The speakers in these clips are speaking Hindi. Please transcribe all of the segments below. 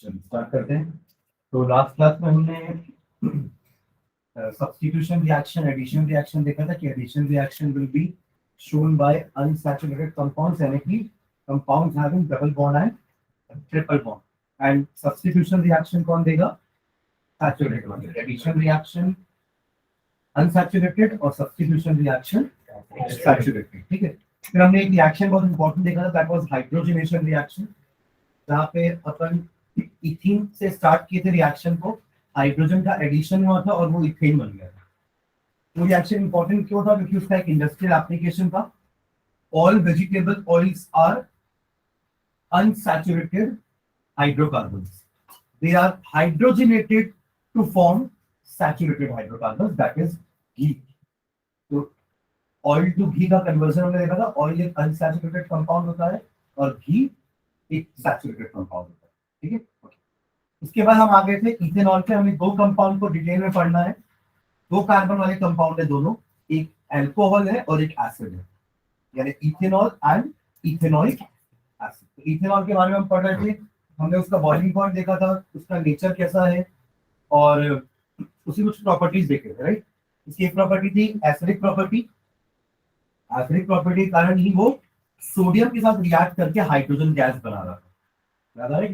चलिए स्टार्ट करते हैं। तो लास्ट क्लास में हमने सब्स्टिट्यूशन रिएक्शन, एडिशन रिएक्शन देखा था कि addition reaction will be shown by unsaturated compounds, यानी कि compounds having double bond and triple bond. And substitution reaction कौन देगा? Saturated one. Addition reaction unsaturated और substitution reaction saturated. ठीक है। फिर हमने एक रिएक्शन बहुत इंपॉर्टेंट देखा था, दैट वाज हाइड्रोजनेशन रिएक्शन, जहाँ पे अपन इथीन से स्टार्ट किए थे रिएक्शन को, हाइड्रोजन का एडिशन हुआ था और वो इथेन बन गया था। वो रिएक्शन इंपॉर्टेंट क्यों था? क्योंकि उसका एक इंडस्ट्रियल एप्लीकेशन था। All vegetable oils are unsaturated hydrocarbons, they are hydrogenated to form saturated hydrocarbons, that is ghee. तो ऑयल टू घी का कन्वर्जन हमने देखा था। ऑयल एक अनसैचुरेटेड कंपाउंड होता है और घी एक सैचुरेटेड कंपाउंड होता है। ठीक है। उसके बाद हम आ गए थे इथेनॉल पे। हमें दो कंपाउंड को डिटेल में पढ़ना है। दो कार्बन वाले कंपाउंड है दोनों, एक अल्कोहल है और एक एसिड है, यानी इथेनॉल एंड इथेनॉइक एसिड। तो इथेनॉल के बारे में हम पढ़ रहे थे। हमने उसका बॉइलिंग पॉइंट देखा था, उसका नेचर कैसा है और उसकी कुछ प्रॉपर्टीज देखे थे, राइट। इसकी एक प्रॉपर्टी थी एसिडिक प्रॉपर्टी। एसिडिक प्रॉपर्टी के कारण ही वो सोडियम के साथ रिएक्ट करके हाइड्रोजन गैस बना रहा था। याद आ रहा है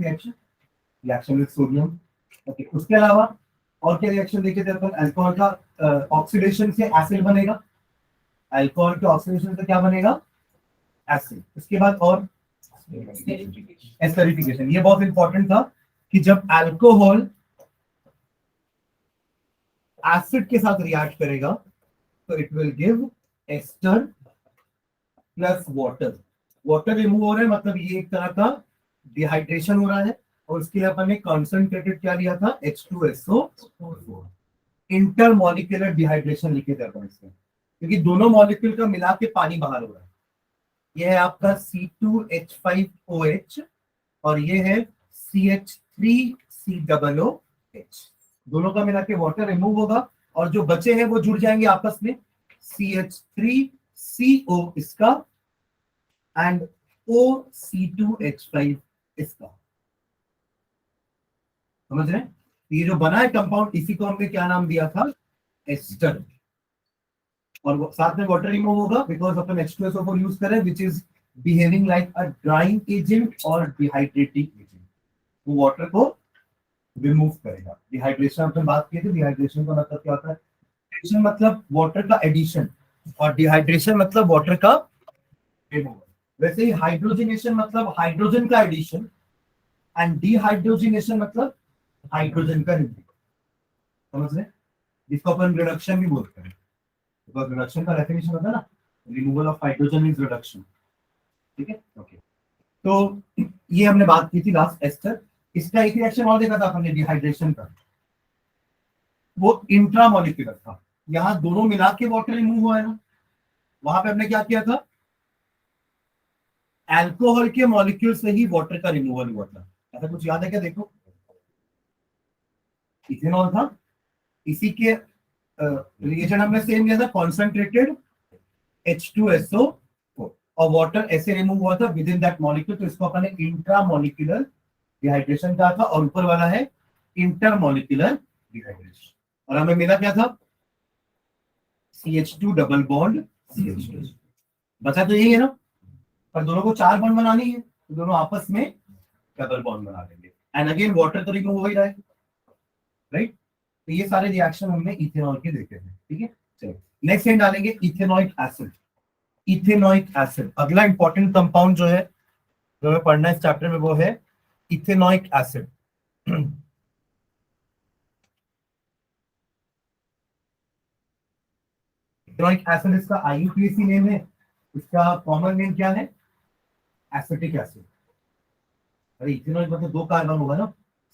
रिएक्शन विद सोडियम। ओके, उसके अलावा और क्या रिएक्शन देखे थे अपन? अल्कोहल का ऑक्सीडेशन से एसिड बनेगा, अल्कोहल के ऑक्सीडेशन से क्या बनेगा? एसिड। उसके बाद और एस्टरिफिकेशन। ये बहुत इंपॉर्टेंट था कि जब अल्कोहल एसिड के साथ रिएक्ट करेगा तो it will give ester plus water. Water remove हो रहा है, मतलब ये एक तरह का डिहाइड्रेशन हो रहा है। और उसके लिए अपन ने कंसंट्रेटेड क्या लिया था? H2SO4। इंटरमॉलिक्यूलर डिहाइड्रेशन लिखे थे अपन इसमें, क्योंकि दोनों मॉलिक्यूल का मिला के पानी बाहर हो रहा है। ये है आपका C2H5OH और ये है CH3COOH। दोनों का मिला के वाटर रिमूव होगा और जो बचे हैं वो जुड़ जाएंगे आपस में। CH3CO इसका एंड OC2H5 इसका। समझ रहे हैं? ये जो बना है कंपाउंड, इसी को हमने क्या नाम दिया था? एस्टर। और साथ में वाटर रिमूव होगा बिकॉज अपन H2SO4 यूज करें, which is behaving like a drying agent और डिहाइड्रेटिंग एजेंट। वो वाटर को रिमूव करेगा। डिहाइड्रेशन अपन बात किए थे। डिहाइड्रेशन का मतलब क्या होता है? डिहाइड्रेशन मतलब वाटर का एडिशन और डिहाइड्रेशन मतलब वाटर का रिमूवल। वैसे ही हाइड्रोजनेशन मतलब हाइड्रोजन का एडिशन एंड डिहाइड्रोजनेशन मतलब हाइड्रोजन का रिमूवल। समझ रहे? जिसको अपन रिडक्शन भी बोलते हैं। बिकॉज रिडक्शन का डेफिनेशन होता है ना, removal of hydrogen is reduction. ठीक है। ओके, तो ये हमने बात की थी लास्ट एस्टर। इसका एक रिएक्शन और देखा था हमने डिहाइड्रेशन का, वो इंट्रामोलिक्यूलर था। यहाँ दोनों मिला के वाटर रिमूव हुआ है ना। वहां पे हमने क्या किया था? अल्कोहल के मॉलिक्यूल से ही वाटर का रिमूवल हुआ था। ऐसा कुछ याद है क्या? देखो, इथेनॉल था, इसी के रिएक्शन हमने सेम किया था, कॉन्सेंट्रेटेड H2SO4 और वाटर ऐसे रिमूव हुआ था विद इन दैट मॉलिक्यूल। तो इसको अपन ने इंट्रामोलिक्यूलर डिहाइड्रेशन कहा था और ऊपर वाला है इंटरमोलिक्यूलर डिहाइड्रेशन। और हमें मिला क्या था? CH2 double bond CH2। बचा तो यही है ना, पर दोनों को 4 बॉन्ड बनानी है तो दोनों आपस में डबल बॉन्ड बना लेंगे। एंड अगेन वाटर तो रिमूव हो ही रहा है, राइट। तो ये सारे रिएक्शन हमने इथेनॉल के देखे थे। ठीक है, चलो नेक्स्ट एंड डालेंगे इथेनॉइक एसिड। इथेनॉइक एसिड अगला इंपॉर्टेंट कंपाउंड जो है, जो हमें पढ़ना है इस चैप्टर में, वो है इथेनॉइक एसिड। इथेनॉइक एसिड इसका IUPAC नेम है। इसका कॉमन नेम क्या है? Acetic acid. अरे इथेनॉइक मतलब दो कार्बन होगा ना,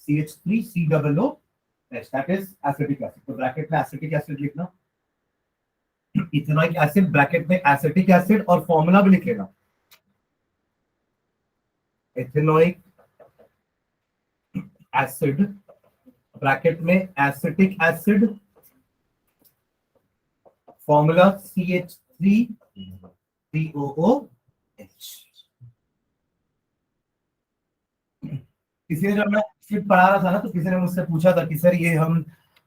CH3COOH, that is acetic acid. तो ब्रैकेट में एसिटिक एसिड लिखना, इथेनॉइक एसिड ब्रैकेट में एसिटिक एसिड, और फॉर्मूला भी लिख लेना, इथेनॉइक एसिड ब्रैकेट में एसिटिक एसिड, फॉर्मूला CH3COOH। किसी ने जब मैं स्क्रिप्ट पढ़ा रहा था ना, तो किसी ने मुझसे पूछा था कि सर ये हम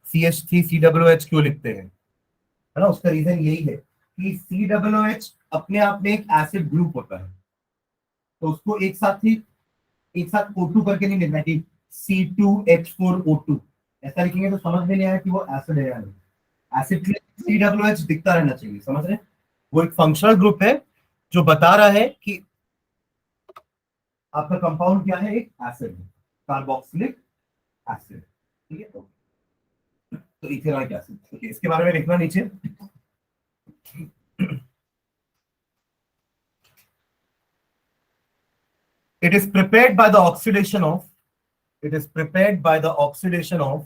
CH3COOH क्यों लिखते हैं, है ना? उसका रीजन यही है कि COOH अपने आप में एक एसिड ग्रुप होता है, तो उसको एक साथ O2 करके नहीं लिखना कि C2H4O2, ऐसा लिखेंगे तो समझ में नहीं आया कि वो एसिड है या नहीं। एसिड के लिए COOH दिखता रहना चाहिए, समझ रहे? वो एक फंक्शनल ग्रुप है जो बता रहा है कि आपका कंपाउंड क्या है, एक एसिड है, कार्बोक्सिलिक एसिड। ठीक है, तो इथेनॉइक एसिड, इसके बारे में लिखना नीचे। It is prepared by the oxidation of, it is prepared by the oxidation of,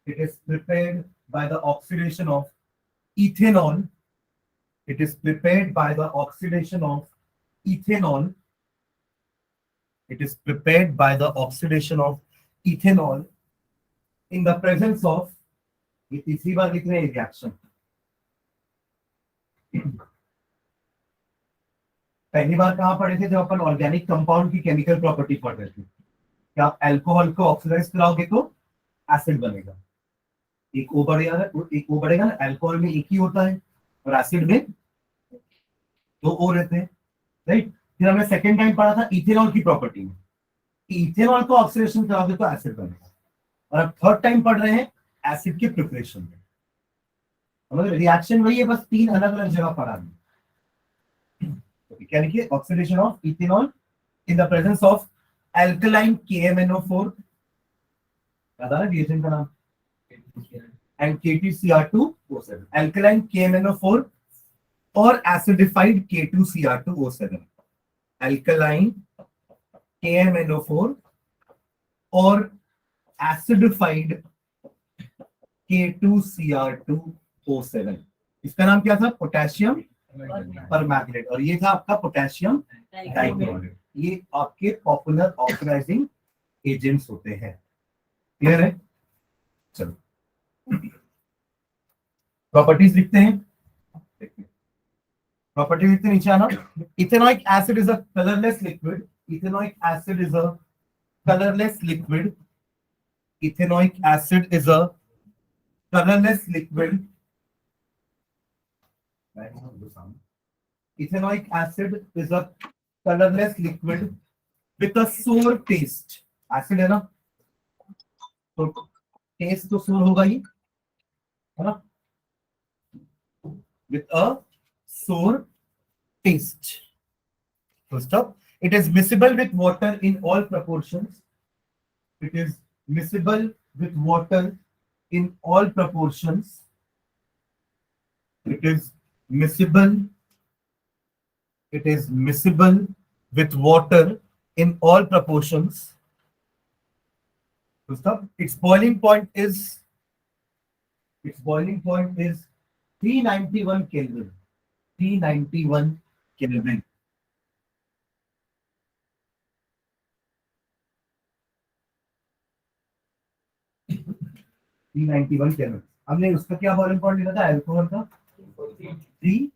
it is prepared by the oxidation of ethanol. It is prepared by the oxidation of ethanol. It is prepared by the oxidation of ethanol in the presence of, ये तीसरी बार लिख रहे हैं रिएक्शन। पहली बार कहां पढ़े थे, जब अपन ऑर्गेनिक कंपाउंड की केमिकल प्रॉपर्टी पढ़ रहे थे कि आप अल्कोहल को ऑक्सीडाइज कराओगे तो एसिड बनेगा। एक O बढ़ेगा, एक O बढ़ेगा ना, अल्कोहल में एक ही होता है और एसिड में दो O रहते हैं, राइट? फिर हमने सेकेंड टाइम पढ़ा था इथेनॉल की प्रॉपर्टी में, इथेनॉल को ऑक्सीडेशन कराओगे तो एसिड बनेगा। और अब थर्ड टाइम पढ़ रहे हैं एसिड के प्रिपरेशन में, मतलब रिएक्शन वही है, बस तीन अलग अलग जगह पढ़ा है। क्या लिखिए, oxidation of ethanol in the presence of alkaline KMnO4, याद आ रहा है रिएजेंट का नाम, एंड K2Cr2O7, अल्कलाइन KMnO4 और एसिडिफाइड K2Cr2O7, अल्कलाइन KMnO4 और एसिडिफाइड K2Cr2O7। इसका नाम क्या था, पोटेशियम परमैंगनेट, और ये था आपका पोटेशियम डाइक्लोराइड। ये आपके पॉपुलर ऑक्सीडाइजिंग एजेंट्स होते हैं। क्लियर है? चलो प्रॉपर्टीज लिखते हैं, प्रॉपर्टी लिखते नीचे आना। Ethanoic acid is a colourless liquid, ethanoic acid is a colourless liquid, ethanoic acid is a colourless liquid, ethanoic acid is a colorless liquid with a sour taste। Acid है ना, तो टेस्ट तो सोर होगा ही, है ना, with a sour taste। First up, it is miscible with water in all proportions, it is miscible with water in all proportions, it is miscible, it is miscible with water in all proportions। First up, its boiling point is 391 Kelvin, 391 Kelvin। 391 Kelvin। हमने उसका क्या बॉइलिंग पॉइंट लिखा था, अल्कोहल का 3,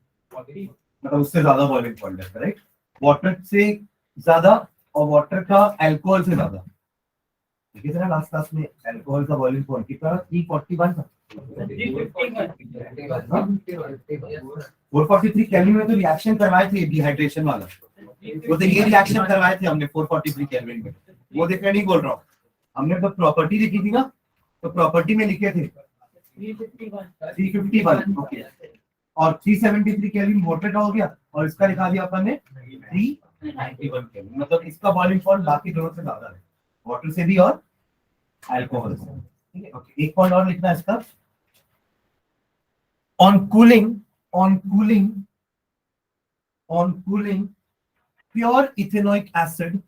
मतलब उससे ज्यादा बॉइलिंग पॉइंट है, राइट? वाटर से ज्यादा और वाटर का अल्कोहल से ज्यादा। ठीक है, लास्ट क्लास में अल्कोहल का बॉइलिंग पॉइंट कितना, 341 था, 443 केल्विन में तो रिएक्शन करवाए थे डिहाइड्रेशन वाला, वो तो ये रिएक्शन करवाए थे हमने 443 केल्विन में, वो देखने नहीं बोल रहा हूँ। हमने तो प्रॉपर्टी लिखी थी ना, तो प्रॉपर्टी में लिखे थे 351, ओके, और 373 केल्विन वाटर का हो गया, और इसका लिखा दिया अपन ने 391 केल्विन, मतलब इसका बॉइलिंग पॉइंट बाकी दोनों से ज्यादा है, वाटर से भी और अल्कोहल से। ठीक है, ओके, एक पॉइंट और लिखना है इसका। On cooling, on cooling, on cooling, pure ethanoic acid,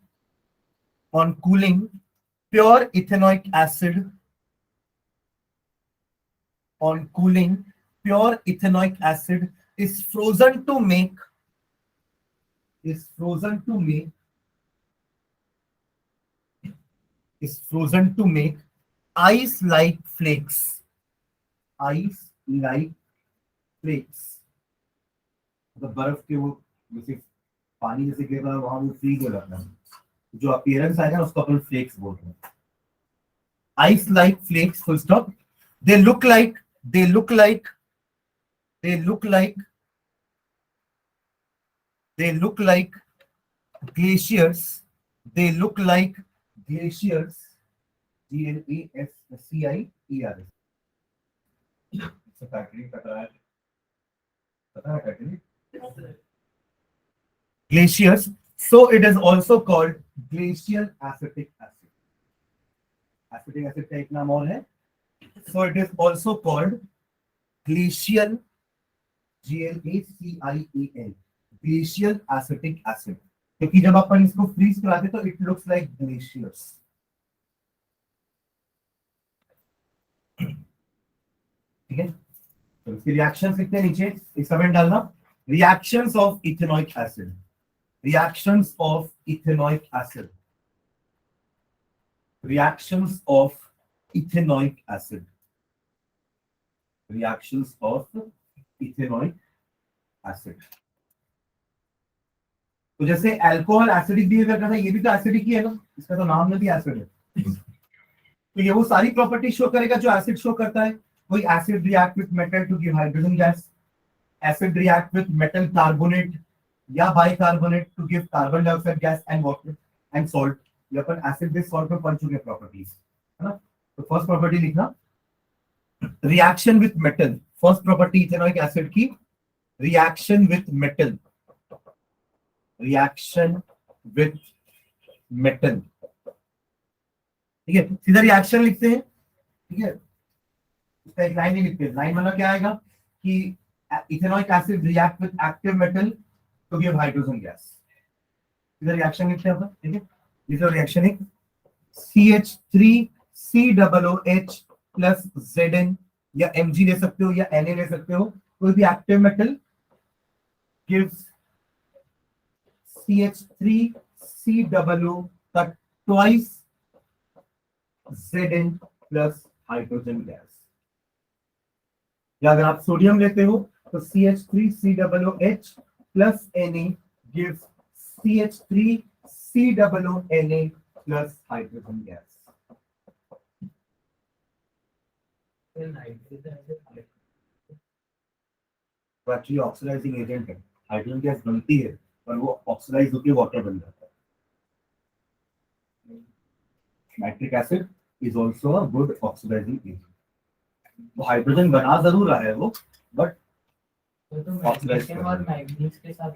on cooling, pure ethanoic acid, on cooling, pure ethanoic acid is frozen to make, is frozen to make, is frozen to make ice-like flakes, ice-like flakes। मतलब बर्फ के वो जैसे पानी जैसे गिर रहा है वहां वो फ्रीज हो जाता है, जो अपीयरेंस आएगा उसको अपन फ्लेक्स बोलते हैं. Ice like flakes, full stop. They look like they look like they look like they look like glaciers. They look like glaciers. Glaciers. It's a factory. पता है factory? Glaciers. So it is also called glacial acetic acid. Acetic acid का एक नाम और है. So it is also called glacial, GLACIEL, glacial acetic acid. क्योंकि जब अपन इसको फ्रीज कराते तो इट लुक्स लाइक ग्लेशियर्स. ठीक है, तो इसकी रिएक्शंस लिखते हैं नीचे, इस कमेंट डालना. Reactions of ethanoic acid. Reactions of ethanoic acid. reactions of ethanoic acid. Reactions of ethanoic acid. तो जैसे अल्कोहल एसिडिक बिहेवियर करता है, ये भी तो एसिडिक ही है ना, इसका तो नाम में भी एसिड है. तो ये वो सारी प्रॉपर्टी शो करेगा जो एसिड शो करता है. कोई acid react with metal to give hydrogen gas. Acid react with metal carbonate या bicarbonate to give carbon dioxide gas and water and salt. ये अपन एसिड बेस सॉल्ट में पढ़ चुके हैं प्रॉपर्टीज, है ना. तो फर्स्ट प्रॉपर्टी लिखना, reaction with metal. First property ethanoic acid की, reaction with metal. Reaction with metal. ठीक है, सीधा रिएक्शन लिखते हैं. ठीक है, इसका एक लाइन ही लिखते हैं. लाइन मतलब क्या आएगा कि ethanoic acid react with active metal to give hydrogen gas. सीधा रिएक्शन लिखते हैं अपन. ठीक है, दिस रिएक्शन है CH3COOH प्लस Zn, या Mg ले सकते हो या Na ले सकते हो. कोई भी एक्टिव मेटल गिव्स CH3COO का twice Zn plus hydrogen gas. या अगर आप सोडियम लेते हो तो CH3COOH plus Na gives CH3COONA plus hydrogen gas. Actually oxidising agent है. हाइड्रोजन गैस बनती है पर वो ऑक्सीडाइज होकर वाटर बन जाता है. Nitric acid is also a good oxidising agent. वो हाइड्रोजन बना जरूर रहा है वो, बट ऑक्सीडाइज के बाद मैग्नीज के साथ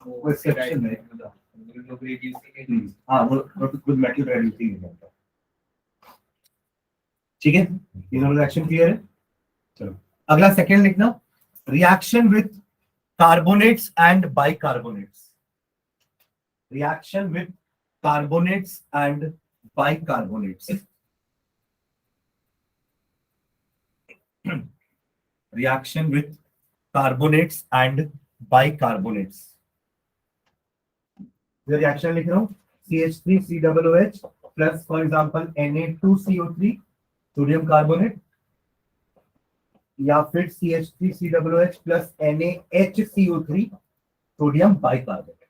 वो एक्सेप्शन है. हाँ, वो गुड मेटल रेड्यूसिंग एजेंट है. ठीक है, ये दोनों रिएक्शन क्लियर है. चलो अगला सेकंड लिखना, reaction with carbonates and bicarbonates. Reaction with carbonates and bicarbonates. Reaction with carbonates and bicarbonates. ये रिएक्शन लिख रहा हूं, CH3COOH plus for example Na2CO3 sodium carbonate, या फिर CH3COOH plus NaHCO3 sodium bicarbonate.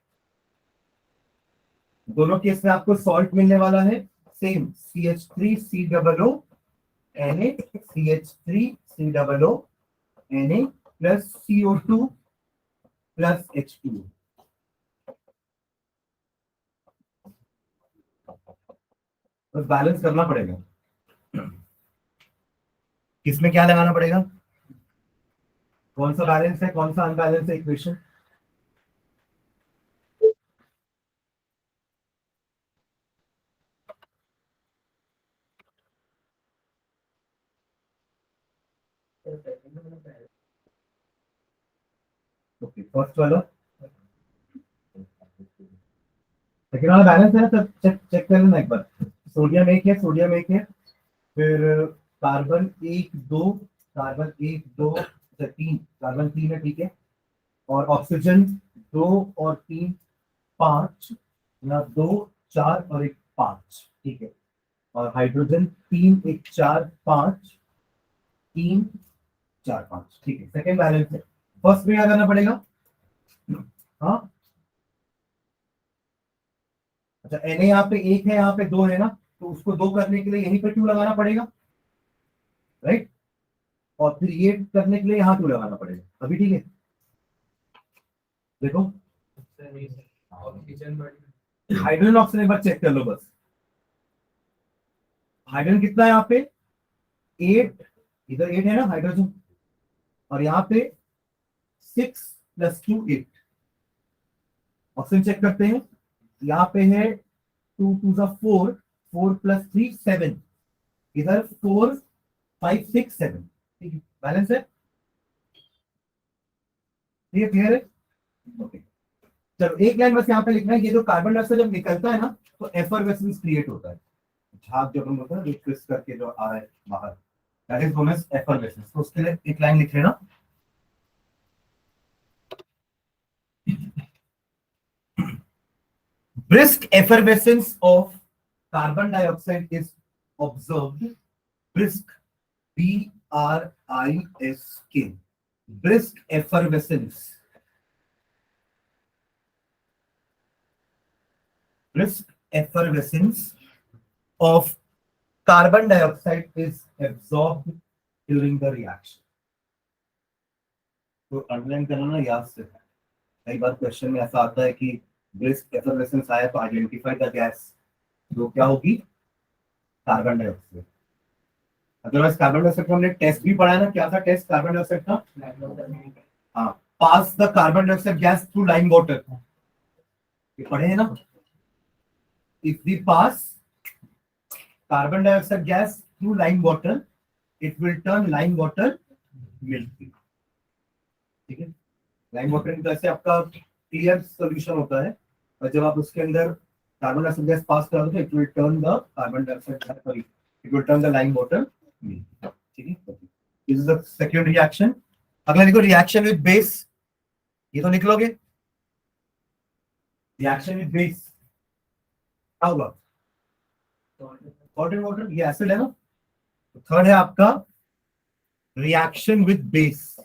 दोनों केस में आपको सॉल्ट मिलने वाला है same, CH3COO Na CH3COO Na plus CO2 plus H2O. बस बैलेंस करना पड़ेगा. किसमें क्या लगाना पड़ेगा, कौन सा बैलेंस है कौन सा अनबैलेंस है इक्वेशन. ओके, फर्स्ट वाला सेकंड वाला बैलेंस है, तब चेक कर लेना एक बार. सोडियम एक है, सोडियम एक है, फिर कार्बन एक दो, कार्बन एक दो तीन, कार्बन तीन है. ठीक है, और ऑक्सीजन 2 और 3 5, या 2 4 और 1 5. ठीक है, और हाइड्रोजन 3 1 4 5 3 4 5. ठीक है, सेकंड बैलेंस है. फर्स्ट में क्या करना पड़ेगा, हाँ अच्छा Na यहाँ पे 1 है, यहाँ पे 2 है ना, तो उसको 2 करने के लिए यहीं पे 2 लगाना पड़ेगा, राइट, और फिर ये करने के लिए यहाँ 2 लगाना पड़ेगा। अभी ठीक है, देखो हाइड्रोजन ऑक्सीजन एक बार चेक कर लो बस। हाइड्रोजन कितना है यहाँ पे 8, इधर 8 है ना हाइड्रोजन, और यहाँ पे 6 + 2 8। ऑक्सीजन चेक करते हैं, यहाँ पे है 2 2 4, 4 + 3 7, इधर 4 5 6 7, ठीक है, बैलेंस है, ये क्लियर है, ओके। चलो एक लाइन बस यहाँ पे लिखना है, ये जो कार्बन डाइऑक्साइड जब निकलता है ना तो एफरवेसेंस क्रिएट होता है, झाग जब हम होता है ट्विस्ट करके जो आ रहा है बाहर, that is known as effervescence. तो उसके लिए एक लाइन लिख लेना, brisk effervescence of carbon dioxide is observed, brisk, BRISK, brisk effervescence, brisk effervescence of carbon dioxide is absorbed during the reaction। तो अंडरलाइन करना ना याद से, कई बार क्वेश्चन में ऐसा आता है कि ब्रिस्क एफरवेसेंस आया तो आइडेंटिफाई द गैस, जो क्या होगी carbon dioxide. Otherwise carbon dioxide का हमने टेस्ट भी पढ़ा है ना, क्या था टेस्ट कार्बन डाइऑक्साइड का, हाँ, pass the carbon dioxide gas through lime water, ये पढ़े हैं ना, if we pass carbon dioxide gas through lime water it will turn lime water milky, ठीक है। लाइम वाटर जैसे आपका क्लियर सॉल्यूशन होता है, और जब आप उसके अंदर कार्बन डाइऑक्साइड गैस पास कर दो it will turn the carbon dioxide, sorry it will turn the lime water milky, ठीक है। This is the second reaction. अगला देखो रिएक्शन विद बेस, ये तो निकलोगे, रिएक्शन विद बेस क्या होगा, सॉल्ट एंड वाटर, ये एसिड है ना। थर्ड है आपका रिएक्शन विद बेस,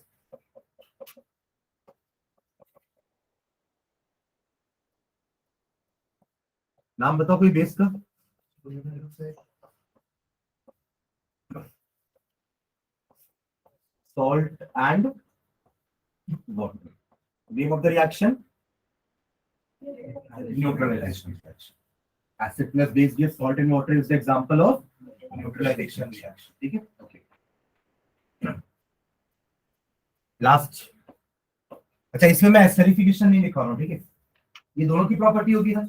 नाम बताओ कोई बेस का, salt and water, name of the reaction neutralization reaction, acid plus base gives salt and water is the example of neutralization reaction, ठीक है, ओके। लास्ट, अच्छा इसमें मैं एस्टरिफिकेशन नहीं लिखा रहा हूँ, ठीक है, ये दोनों की प्रॉपर्टी होगी ना,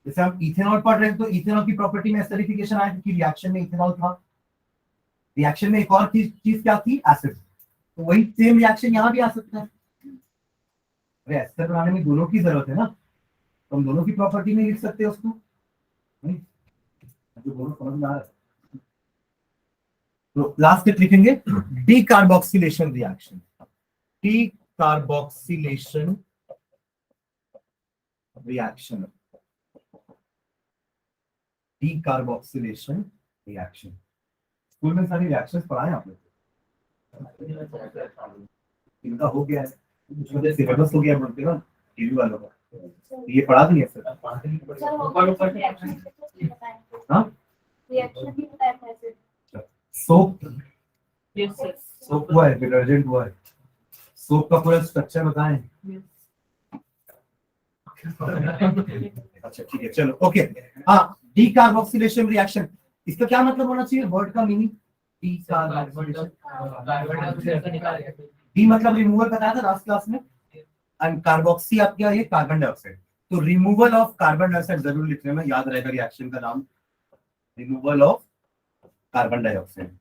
जैसे हम इथेनॉल पढ़ रहे हैं तो इथेनॉल की प्रॉपर्टी में एस्टरिफिकेशन आया क्योंकि रिएक्शन में इथेनॉल था, रिएक्शन में एक और चीज क्या थी एसिड, तो वही सेम रिएक्शन यहाँ भी आ सकता है। अरे एस्टर बनाने में दोनों की जरूरत है ना, तो हम दोनों की प्रॉपर्टी में लिख सकते हैं उसको, नहीं जो दोनों समझ में आ रहा है। तो लास्ट में लिखेंगे decarboxylation reaction, decarboxylation reaction, decarboxylation reaction. School में सारी रिएक्शंस पढ़ाए आपने, इनका हो गया है, मुझे सिलेबस हो गया बोलते ना टीवी वालों का, ये पढ़ा दिए सर, हाँ सोप, सोप हुआ है, डिटर्जेंट हुआ है, सोप का पूरा स्ट्रक्चर बताएं। अच्छा ठीक है चलो ओके, हाँ डीकार्बोक्सिलेशन रिएक्शन, इसका क्या मतलब होना चाहिए वर्ड का मीनिंग, डी मतलब रिमूवल बताया था लास्ट क्लास में, एंड कार्बोक्सी आप क्या, ये कार्बन डाइऑक्साइड, तो रिमूवल ऑफ कार्बन डाइऑक्साइड जरूर लिख लेना, याद रहेगा रिएक्शन का नाम, removal of carbon dioxide,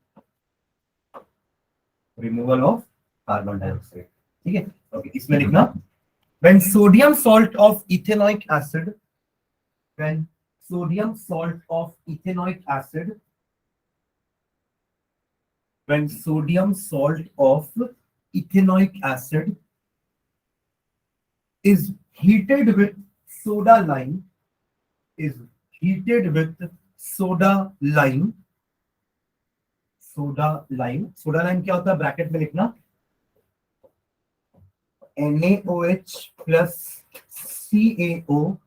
removal of carbon dioxide, ठीक है ओके। इसमें लिखना when sodium salt of ethanoic acid, when sodium salt of ethanoic acid, when sodium salt of ethanoic acid is heated with soda lime, is heated with soda lime, soda lime, soda lime क्या होता है ब्रैकेट में लिखना, NaOH plus CaO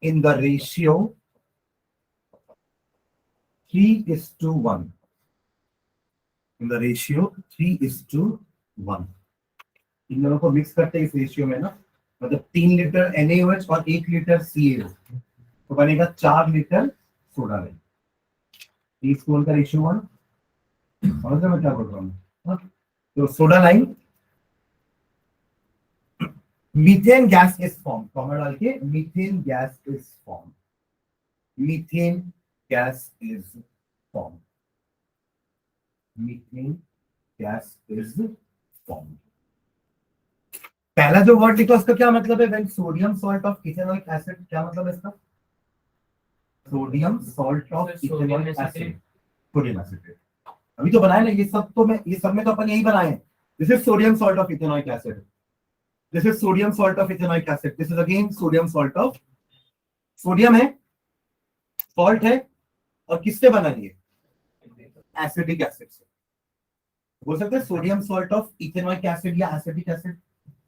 in the ratio 3:1. In the ratio 3:1. इन दोनों को मिक्स करते हैं इस रेशियो में ना, मतलब 3 लीटर NaOH और 1 लीटर CaO, तो बनेगा 4 लीटर सोडा लाइम। 3:1 का रेशियो 1, समझ रहे मैं क्या बोल रहा हूँ? तो soda lime, methane gas is form, comma डाल के methane gas is form, methane gas is form, methane gas is form. पहला जो वर्ड लिखा उसका क्या मतलब है? When sodium salt of ethanoic acid, क्या मतलब है इसका? Sodium salt of ethanoic acid, sodium acid. अभी तो बनाया ना ये सब, तो मैं ये सब में तो अपन यही बनाए हैं। This is sodium salt of ethanoic acid, this is sodium salt of ethanoic acid, this is again sodium salt of, sodium है, सॉल्ट है, और किससे बना ये? एसिडिक एसिड से। बोल सकते हैं sodium salt of ethanoic acid या एसिडिक एसिड।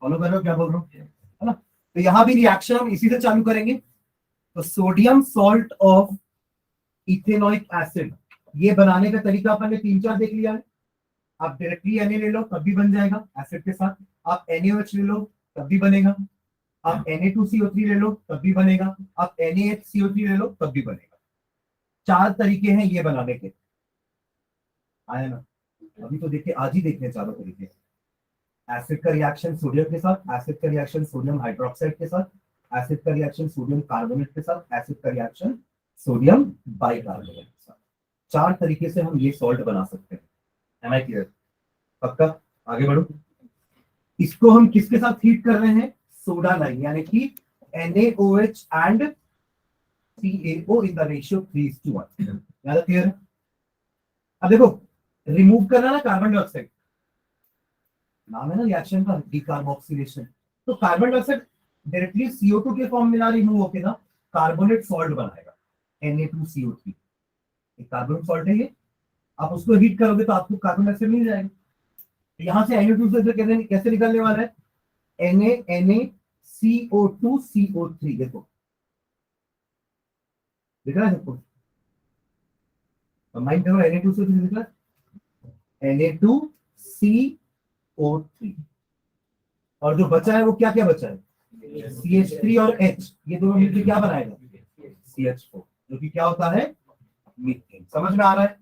फॉलो कर रहे हो क्या बोल रहा हूँ, है ना? तो यहां भी रिएक्शन हम इसी से चालू करेंगे। तो sodium salt of ethanoic acid, ये बनाने का तरीका अपन ने 3-4 देख लिया है। आप डायरेक्टली Na ले लो तब भी बन जाएगा एसिड के साथ, आप NaOH ले लो तब भी बनेगा, आप Na2CO3 ले लो तब भी बनेगा, आप NaHCO3 ले लो तब भी बनेगा। 4 तरीके हैं ये बनाने के, आया ना? अभी तो देखिए, आज ही देखने चारों तरीके। एसिड का रिएक्शन सोडियम के साथ, एसिड का रिएक्शन सोडियम हाइड्रोक्साइड के साथ, एसिड का रिएक्शन सोडियम कार्बोनेट के साथ, एसिड का रिएक्शन सोडियम बाइकार्बोनेट के साथ। 4 तरीके से हम ये सॉल्ट बना सकते हैं। Am I clear? पक्का? आगे बढ़ो। इसको हम किसके साथ हीट कर रहे हैं? सोडा लाइम, यानी कि NaOH and CaO in the ratio 3:1। ज्यादा क्लियर है? अब देखो, रिमूव करना ना कार्बन डाइऑक्साइड, नाम है ना रिएक्शन का, डिकार्बोक्सिलेशन। तो कार्बन डाइऑक्साइड डायरेक्टली CO2 के फॉर्म में ना रिमूव होके ना कार्बोनेट सॉल्ट बनाएगा, Na2CO3। एक कार्बोनेट सॉल्ट है ये, आप उसको हीट करोगे तो आपको कार्बन डाइऑक्साइड मिल जाएगा। यहां से Na2CO3 कैसे निकलने वाला है? NaCO2CO3, देखो दिख रहा है सबको? कंबाइन करो, Na2CO3 दिख रहा है, Na2CO3, और जो बचा है वो क्या क्या बचा है? CH3 और H, ये दोनों मिलकर क्या बनाएगा? CH4, जो कि क्या होता है? मीथेन। समझ में आ रहा है?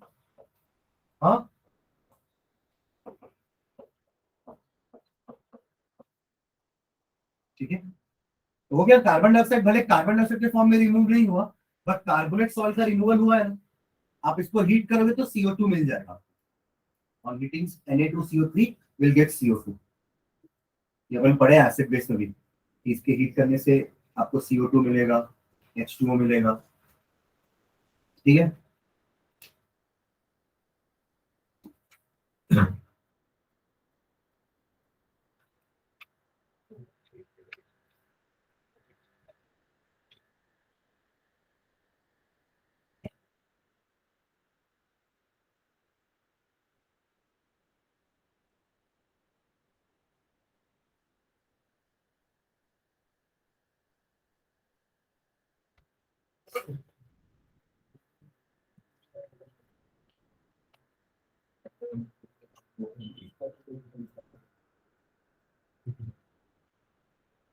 हाँ, ठीक है। तो हो गया, कार्बन डाइऑक्साइड भले कार्बन डाइऑक्साइड के फॉर्म में रिमूव नहीं हुआ, बट कार्बोनेट सॉल्ट का रिमूवल हुआ है ना। आप इसको हीट करोगे तो CO2 मिल जाएगा, on heating Na2CO3 will get CO2। ये अपन पढ़े एसिड बेस में भी, इसके हीट करने से आपको CO2 मिलेगा, H2O मिलेगा, ठीक है।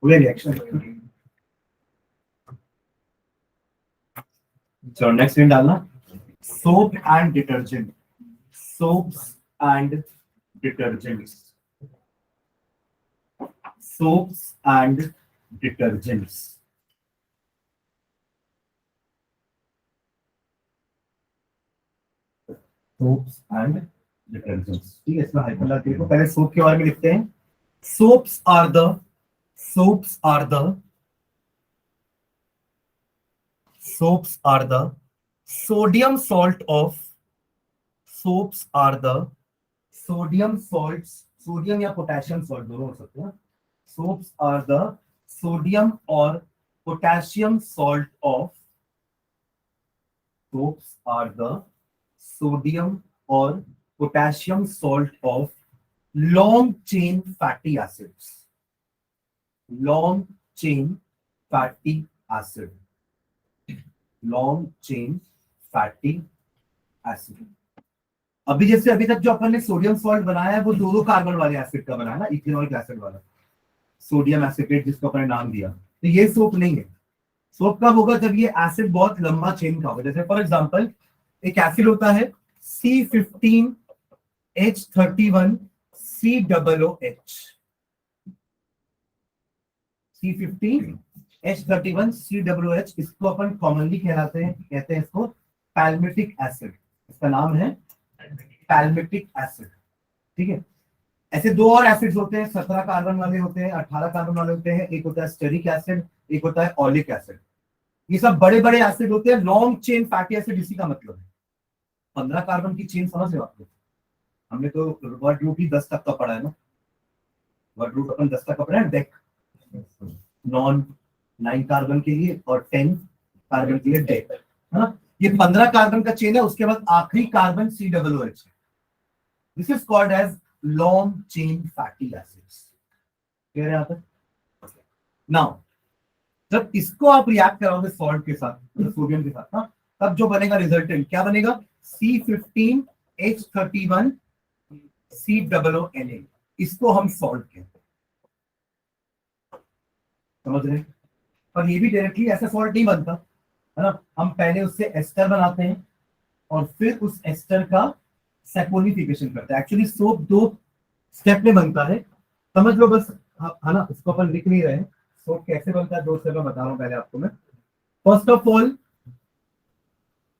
पूरे रिएक्शन। चलो नेक्स्ट इन डालना, soap and detergent, soaps and detergents, soaps and detergents. Soaps and detergents, ठीक है। इसमें हाइपरलाइक देखो, पहले सोप के बारे में लिखते हैं। Soaps are the, soaps are the, soaps are the sodium salt of, soaps are the sodium salts, sodium या पोटेशियम सॉल्ट दोनों हो सकते हैं। सोप्स आर द सोडियम और potassium salt of, soaps are the sodium और potassium salt of long chain fatty acids, long chain fatty acid. Long chain fatty acid. अभी जैसे अभी तक जो अपन ने सोडियम सॉल्ट बनाया है वो दो कार्बन वाले एसिड का बनाया ना, इथेनॉइक एसिड वाला, सोडियम एसिटेट जिसको अपन ने नाम दिया। तो ये सोप नहीं है। सोप कब होगा? जब ये एसिड बहुत लंबा चेन का होगा। जैसे फॉर एग्जांपल एक एसिड होता है C15H31 COOH, C15H31 COOH, इसको अपन कॉमनली कहते हैं इसको पैल्मिटिक एसिड। इसका नाम है पैल्मिटिक एसिड। ठीक है। ऐसे दो और एसिड्स होते हैं, 17 कार्बन वाले होते हैं, 18 कार्बन वाले होते हैं। एक होता है स्टेरिक एसिड, एक होता है ऑलिक एसिड। ये सब बड़े बड़े एसिड होते हैं, लॉन्ग चेन फैटी एसिड इसी का मतलब है। 15 कार्बन की चेन समझ रहे हो आप लोग? हमने तो वर्ड रूट ही 10 तक का पढ़ा है ना, वर्ड रूट अपन 10 तक का पढ़ा है। डेक नॉन 9 कार्बन के लिए और 10 कार्बन के लिए डेक, है ना। ये 15 कार्बन का चेन है, उसके बाद आखिरी carbon COOH। This is called as long chain fatty acids. Clear है यहाँ तक? नाउ जब इसको आप रिएक्ट कराओगे सॉल्ट के साथ, सोडियम के साथ ना, तब जो बनेगा रिजल्टेंट क्या बनेगा? C15H31 COONA। इसको हम सॉल्ट कहते हैं। समझ रहे? पर ये भी डायरेक्टली ऐसा सॉल्ट नहीं बनता, है ना। हम पहले उससे एस्टर बनाते हैं और फिर उस एस्टर का सैपोनिफिकेशन करते हैं। एक्चुअली सोप 2 स्टेप में बनता है, समझ लो बस, है ना। इसको अपन लिख नहीं रहे हैं, सोप कैसे बनता है 2 स्टेप में बता रहा हूं पहले आपको मैं। First of all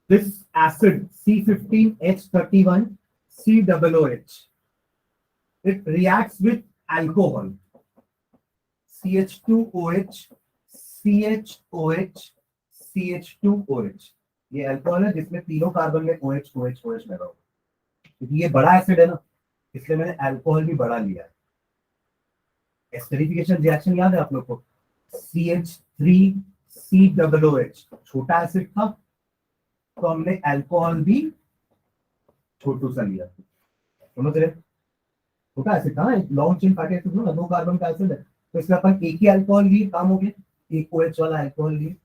this acid C15H31 COOH, it reacts with alcohol CH2OH CHOH CH2OH। ये अल्कोहल है जिसमें तीनों कार्बन में OH OH OH लगा हुआ। क्योंकि ये बड़ा एसिड है ना, इसलिए मैंने अल्कोहल भी बड़ा लिया है। एस्टरिफिकेशन रिएक्शन याद है आप लोग को? CH3COOH छोटा एसिड था, तो हमने अल्कोहल भी छोटू सा लिया। समझ रहे? छोटा एसिड था ना, एक लॉन्ग चेन फैटी एसिड ना, 2 कार्बन का एसिड है, तो इसमें अपन एक ही अल्कोहल लिए, काम हो गया, एक OH वाला अल्कोहल लिए।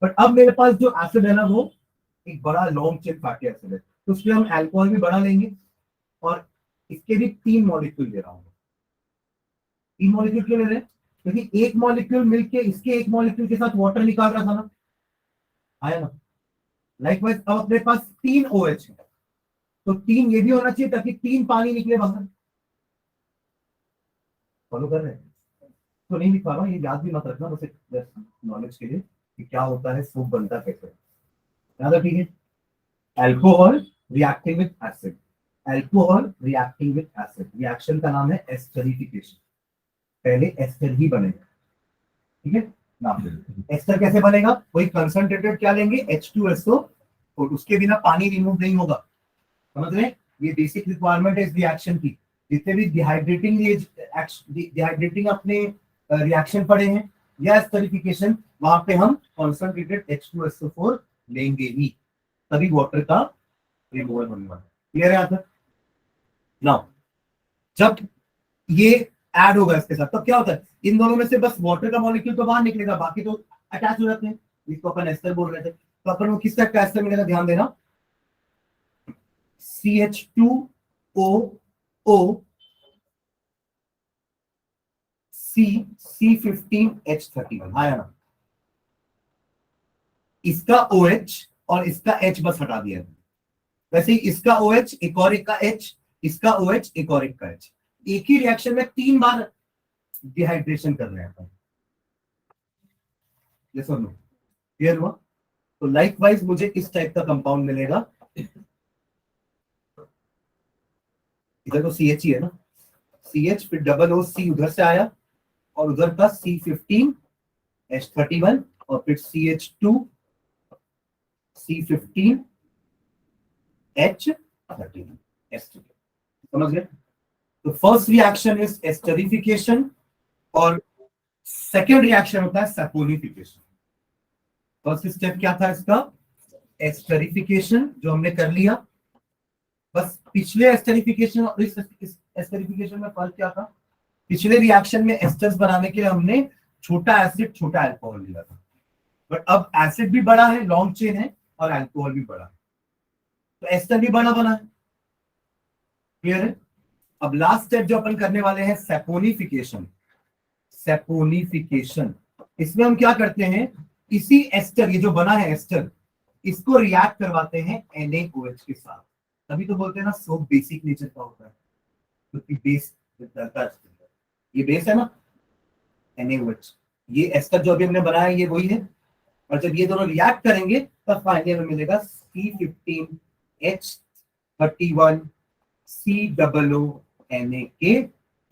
बट अब मेरे पास जो एसिड है ना, वो एक बड़ा लॉन्ग चेन फैटी एसिड है, तो उसमें हम अल्कोहल भी बड़ा लेंगे और इसके भी 3 मॉलिक्यूल ले रहा हूँ। 3 मॉलिक्यूल क्यों ले रहे हैं? क्योंकि एक मॉलिक्यूल मिलके इसके एक मॉलिक्यूल के साथ वाटर निकाल रहा था ना, आया ना। लाइकवाइज अब अपने पास 3 OH है, तो 3 ये भी होना चाहिए ताकि 3 पानी निकले बाहर। फॉलो कर रहे हैं? तो नहीं लिख पा रहा हूँ, ये याद भी मत रखना, बस नॉलेज के लिए कि क्या होता है, सूप बनता कैसे, याद रखिए। Alcohol reacting with acid, alcohol reacting with acid, reaction का नाम है एस्टरिफिकेशन। पहले एस्टर ही बनेगा, ठीक है ना। एस्टर कैसे बनेगा? कोई कंसंट्रेटेड क्या लेंगे, H2SO, और उसके बिना पानी रिमूव नहीं होगा। समझ रहे? ये बेसिक रिक्वायरमेंट है इस रिएक्शन की। जितने भी डिहाइड्रेटिंग अपने रिएक्शन पड़े हैं या एस्टरिफिकेशन, वहां पे हम कंसंट्रेटेड H2SO4 लेंगे ही, तभी वाटर का रिमूवल होने वाला है। क्लियर है यहाँ तक? नाउ जब ये ऐड होगा इसके साथ, तब क्या होता है, इन दोनों में से बस वाटर का मॉलिक्यूल तो बाहर निकलेगा, बाकी तो अटैच हो जाते हैं। इसको अपन एस्टर बोल रहे थे, तो अपन को किस टाइप का एस्टर मिलेगा, ध्यान देना। CH2OO C15H31 आया ना। इसका OH और इसका H बस हटा दिया। वैसे ही इसका OH एक और एक का H, इसका OH एक और एक का H, एक ही रिएक्शन में 3 बार डिहाइड्रेशन कर रहे हैं। यस और नो? क्लियर हुआ? तो लाइकवाइज मुझे इस टाइप का कंपाउंड मिलेगा। इधर तो CH ही है ना, CH फिर OOC उधर से आया और उधर का C15H31 और फिर CH2 C15H31 एस्टर। समझ गए? तो फर्स्ट रिएक्शन इज एस्टरिफिकेशन और सेकेंड रिएक्शन होता है सैपोनिफिकेशन। फर्स्ट स्टेप क्या था इसका? एस्टरिफिकेशन, जो हमने कर लिया। बस पिछले एस्टरिफिकेशन और इस एस्टरिफिकेशन में फर्क क्या था? पिछले रिएक्शन में एस्टर्स बनाने के लिए हमने छोटा एसिड छोटा अल्कोहल लिया था, बट अब एसिड भी बड़ा है, लॉन्ग चेन है, और अल्कोहल भी बड़ा है, तो एस्टर भी बड़ा बना है। क्लियर है? अब लास्ट स्टेप जो अपन करने वाले हैं, सेपोनिफिकेशन। सेपोनिफिकेशन, इसमें हम क्या करते हैं, इसी एस्टर, ये जो बना है एस्टर, इसको रिएक्ट करवाते हैं NaOH के साथ। तभी तो बोलते हैं ना सोप बेसिक नेचर का होता है, क्योंकि बेस ये बेस है ना NaOH, ये एस्टर जो अभी हमने बनाया ये वही है। और जब ये दोनों रिएक्ट करेंगे तब फाइनली हमें मिलेगा C15H31COO के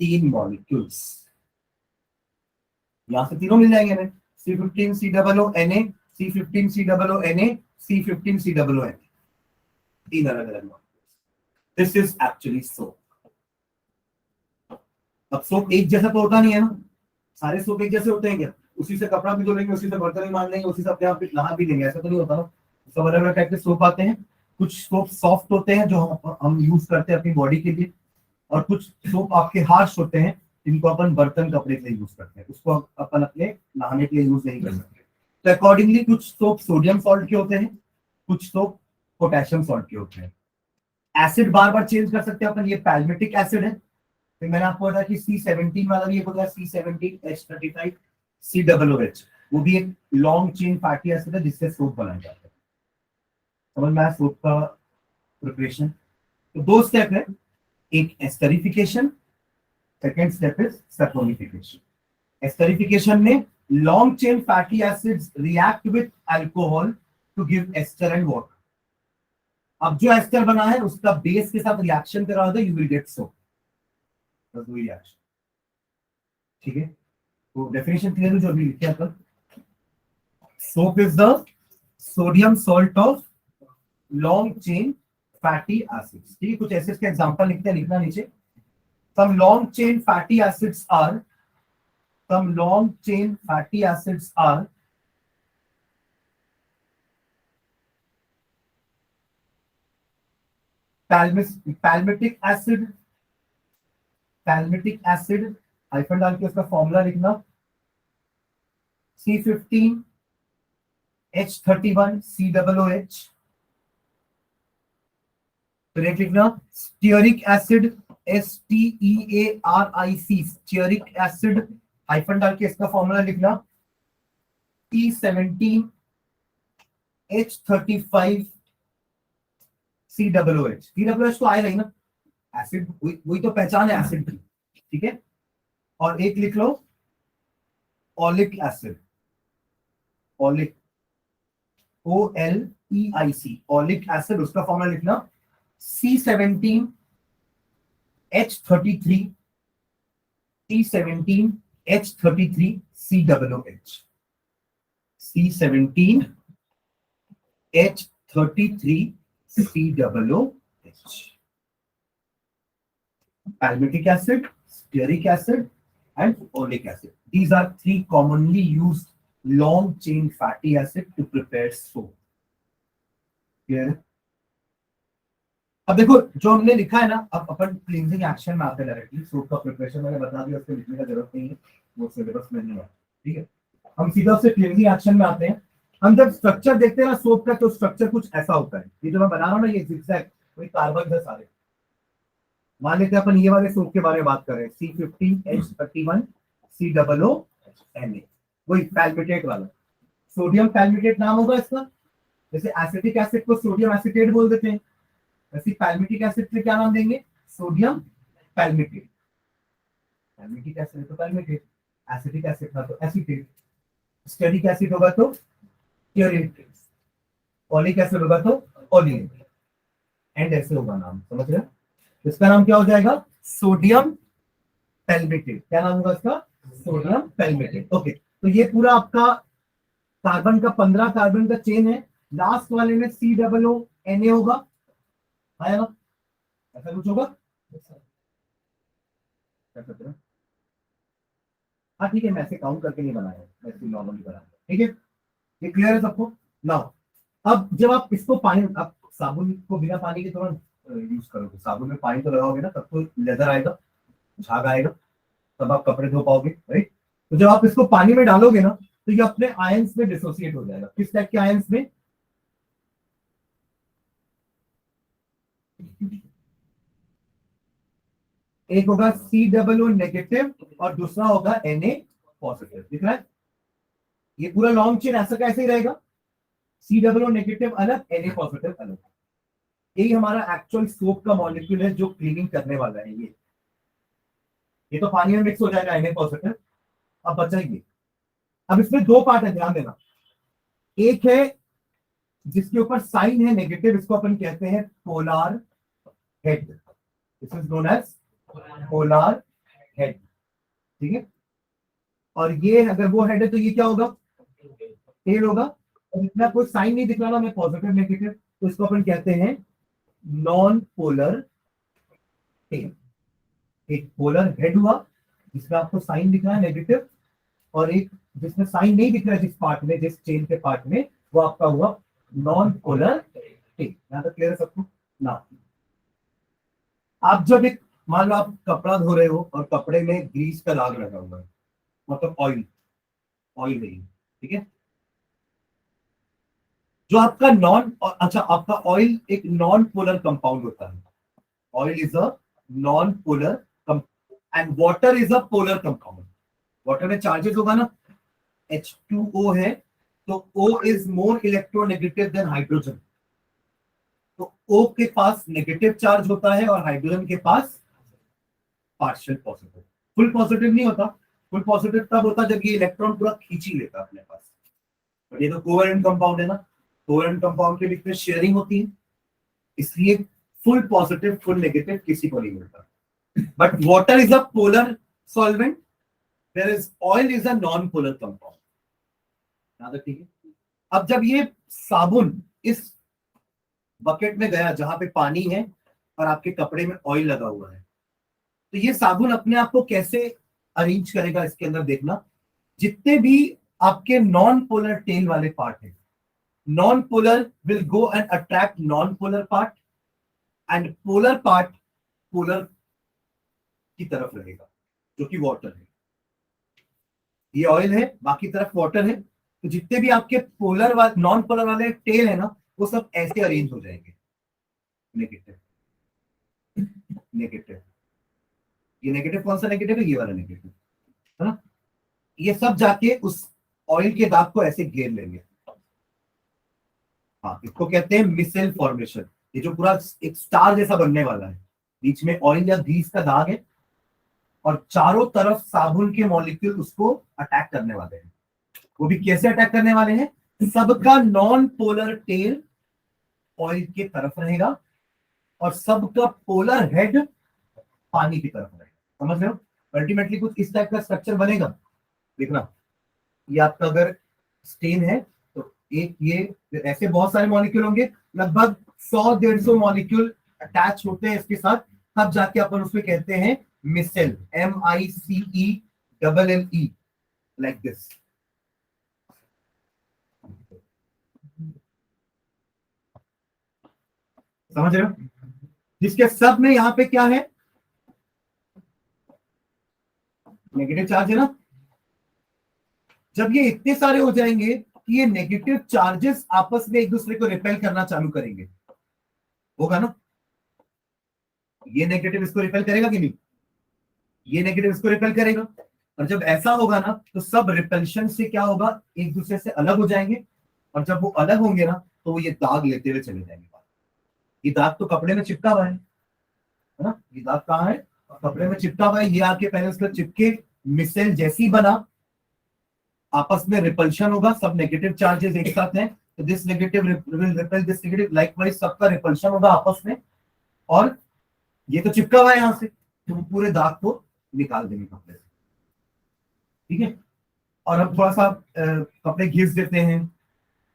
3 मॉलिक्यूल्स। यहां से तीनों मिल जाएंगे हमें, C15COONA, C15COONA, C15COONA, 3 अलग अलग molecules. This is actually soap. अब सोप एक जैसा तो होता नहीं है ना, सारे सोप एक जैसे होते हैं क्या? उसी से कपड़ा भी धो लेंगे, उसी से बर्तन भी मान लेंगे, उसी से अपने आप नहा भी लेंगे, ऐसा तो नहीं होता ना। सब अलग अलग टाइप के सोप आते हैं। कुछ सोप सॉफ्ट होते हैं जो हम यूज करते हैं अपनी बॉडी के लिए, और कुछ सोप आपके हार्श होते हैं जिनको अपन बर्तन कपड़े के लिए यूज करते हैं, उसको अपन अपने नहाने के लिए यूज नहीं कर सकते। तो अकॉर्डिंगली कुछ सोप सोडियम सॉल्ट के होते हैं, कुछ सोप पोटेशियम सॉल्ट के होते हैं। एसिड बार बार चेंज कर सकते हैं अपन, ये पैल्मिटिक एसिड है। फिर मैंने आपको बताया कि C17 वाला भी एक होता है, C17H35COOH, वो भी एक लॉन्ग चेन फैटी एसिड है जिससे सोप बनाया जाता है। समझ में आया सोप का प्रिपरेशन? तो 2 स्टेप है, एक esterification, second step is saponification. एस्टरिफिकेशन में long chain fatty acids react with alcohol to give ester and water. अब जो एस्टर बना है उसका बेस के साथ रिएक्शन करा होगा, you will get soap. Reaction, ठीक है? तो डेफिनेशन क्लियर है जो अभी लिखा था। Soap is the sodium salt of long chain fatty acids. ठीक है, कुछ एसिड्स के एग्जांपल लिखते हैं, लिखना नीचे। some long chain fatty acids are palmitic acid, hyphen डाल के उसका फॉर्मूला लिखना, C15H31COOH। फिर एक लिखना stearic acid, STEARIC, stearic acid, hyphen डाल के इसका फॉर्मूला लिखना, C17H35COOH। COOH तो आएगा ही ना, एसिड वही तो पहचान है एसिड की, ठीक है? और एक लिख लो oleic acid, oleic, OLEIC, oleic acid, उसका फॉर्मूला लिखना C17H33COOH, C17H33COOH। palmitic acid, stearic acid, and oleic acid. These are 3 commonly used long chain fatty acid to prepare soap. Clear है? अब देखो जो हमने लिखा है ना, अब अपन क्लींजिंग एक्शन में आते हैं डायरेक्टली। सोप का प्रिपरेशन मैंने बता दिया, उसको लिखने का जरूरत नहीं है, वो सिलेबस में नहीं है, ठीक है? हम सीधा से क्लींजिंग एक्शन में आते हैं। हम जब स्ट्रक्चर देखते हैं ना सोप का, तो स्ट्रक्चर कुछ ऐसा होता है। ये जो मैं बना रहा हूँ ना, ये जिगजैग, कोई कार्बन है सारे। मान लेते हैं अपन ये वाले सोप के बारे में बात कर रहे हैं, C15H31COONA, वही पैल्मिटेट वाला, सोडियम पैल्मिटेट नाम होगा इसका। जैसे एसिटिक एसिड को सोडियम एसिटेट बोल देते हैं, वैसे पैल्मिटिक एसिड से क्या नाम देंगे? सोडियम पैल्मिटेट। पैल्मिटिक एसिड तो पैल्मिटेट, एसिटिक एसिड था तो एसिटेट, स्टेरिक एसिड होगा तो स्टीयरेट, ओलिक एसिड होगा तो ओलियट, एंड ऐसे होगा नाम, समझ रहे हैं? इसका नाम क्या हो जाएगा? सोडियम पैल्मिटेट। क्या नाम होगा इसका? सोडियम पैल्मिटेट। ओके, तो ये पूरा आपका कार्बन का 15 कार्बन का चेन है। लास्ट वाले में COONA होगा, है ना? ऐसा कुछ होगा? हाँ ठीक है, मैं ऐसे काउंट करके नहीं बनाया, ऐसे नॉर्मली बनाया, ठीक है? ये क्लियर है सबको? नाउ अब जब आप इसको पानी, आप साबुन को बिना पानी के तुरंत यूज करोगे, साबुन में पानी तो लगाओगे ना, तब तो लेदर आएगा, झाग आएगा, तब आप कपड़े धो पाओगे, राइट? तो जब आप इसको पानी में डालोगे ना, तो ये अपने आयंस में डिसोसिएट हो जाएगा। किस टाइप के आयंस में? एक होगा COO नेगेटिव और दूसरा होगा Na पॉजिटिव। दिख रहा है? ये पूरा लॉन्ग चेन ऐसा कैसे ही रहेगा, COO नेगेटिव अलग, Na पॉजिटिव अलग। यही हमारा एक्चुअल सोप का मॉलिक्यूल है जो क्लीनिंग करने वाला है। ये तो पानी में मिक्स हो जाएगा Na पॉजिटिव। अब बचा ये, अब इसमें दो पार्ट है, ध्यान देना। एक है जिसके ऊपर साइन है नेगेटिव, इसको अपन कहते हैं polar head. This is known as polar head, ठीक है। और ये अगर वो हेड है तो ये क्या होगा, टेल होगा। और इतना कोई साइन नहीं दिख रहा ना, मैं पॉजिटिव नेगेटिव, तो इसको अपन कहते हैं नॉन पोलर टेल। एक पोलर हेड हुआ जिसमें आपको साइन दिख रहा है नेगेटिव, और एक जिसमें साइन नहीं दिख रहा है, जिस पार्ट में, जिस चेन के पार्ट में, वो आपका हुआ नॉन पोलर टेल। यहां तक क्लियर है सबको ना? आप जब एक, मान लो आप कपड़ा धो रहे हो और कपड़े में ग्रीस का दाग लगा हुआ है, मतलब ऑयल, ऑयल नहीं, ठीक है। जो आपका नॉन, अच्छा आपका ऑयल एक नॉन पोलर कंपाउंड होता है। Oil is a non polar and water is a polar compound. Water में चार्जेस होगा ना, H2O है, तो O is more electronegative than hydrogen. तो O के पास नेगेटिव चार्ज होता है और हाइड्रोजन के पास पार्शियल पॉजिटिव। फुल पॉजिटिव नहीं होता। फुल पॉजिटिव तब होता जब ये इलेक्ट्रॉन पूरा खींच ही लेता अपने पास। ये तो कोवेलेंट कंपाउंड है ना, कोवेलेंट कंपाउंड के बीच में शेयरिंग होती है, इसलिए फुल पॉजिटिव फुल नेगेटिव किसी को नहीं मिलता। But water is a polar solvent, whereas oil is a non-polar compound। याद रखिए। अब जब ये साबुन इस बकेट में गया जहां पे पानी है और आपके कपड़े में ऑयल लगा हुआ है, तो ये साबुन अपने आप को कैसे अरेंज करेगा इसके अंदर, देखना। जितने भी आपके नॉन पोलर टेल वाले पार्ट है, non polar will go and attract non polar part, and polar part polar की तरफ रहेगा, जो कि वाटर है। ये ऑयल है, बाकी तरफ वाटर है, तो जितने भी आपके पोलर वाले, नॉन पोलर वाले टेल है ना, वो सब ऐसे अरेंज हो जाएंगे, नेगेटिव नेगेटिव। ये नेगेटिव कौन सा नेगेटिव है, ये वाला नेगेटिव है ना। ये सब जाके उस ऑयल के दाग को ऐसे घेर लेंगे। हाँ, इसको कहते हैं मिसेल फॉर्मेशन। ये जो पूरा एक स्टार जैसा बनने वाला है, बीच में ऑयल या ग्रीस का दाग है और चारों तरफ साबुन के मॉलिक्यूल उसको अटैक करने वाले हैं। वो भी कैसे अटैक करने वाले हैं, सबका नॉन पोलर टेल ऑयल की तरफ रहेगा और सबका पोलर हेड पानी की तरफ रहेगा। समझ रहे हो? अल्टीमेटली कुछ इस टाइप का स्ट्रक्चर बनेगा। देखना, ये आपका अगर स्टेन है तो एक ये ऐसे बहुत सारे मॉलिक्यूल होंगे, लगभग 100-150 मॉलिक्यूल अटैच होते हैं इसके साथ, तब जाके अपन उसमें कहते हैं मिसेल, MICELLE, लाइक दिस। समझ रहे हो? जिसके सब में यहां पे क्या है, नेगेटिव चार्ज है ना। जब ये इतने सारे हो जाएंगे कि ये नेगेटिव चार्जेस आपस में एक दूसरे को रिपेल करना चालू करेंगे, होगा ना। ये नेगेटिव इसको रिपेल करेगा कि नहीं, ये नेगेटिव इसको रिपेल करेगा। और जब ऐसा होगा ना, तो सब रिपल्शन से क्या होगा, एक दूसरे से अलग हो जाएंगे। और जब वो अलग होंगे ना, तो वो ये दाग लेते हुए चले जाएंगे। ये दाग तो कपड़े में चिपका हुआ है ना, ये दाग कहाँ है, कपड़े में चिपका हुआ है। ये आके पहले उसका चिपके मिसेल जैसी बना, आपस में रिपल्शन होगा, सब नेगेटिव चार्जेस एक साथ हैं, तो this negative will repel this negative, likewise सबका रिपल्शन होगा आपस में। और ये तो चिपका हुआ है यहां से, तो वो पूरे दाग को निकाल देंगे कपड़े से, ठीक है। और हम थोड़ा सा कपड़े घिस देते हैं,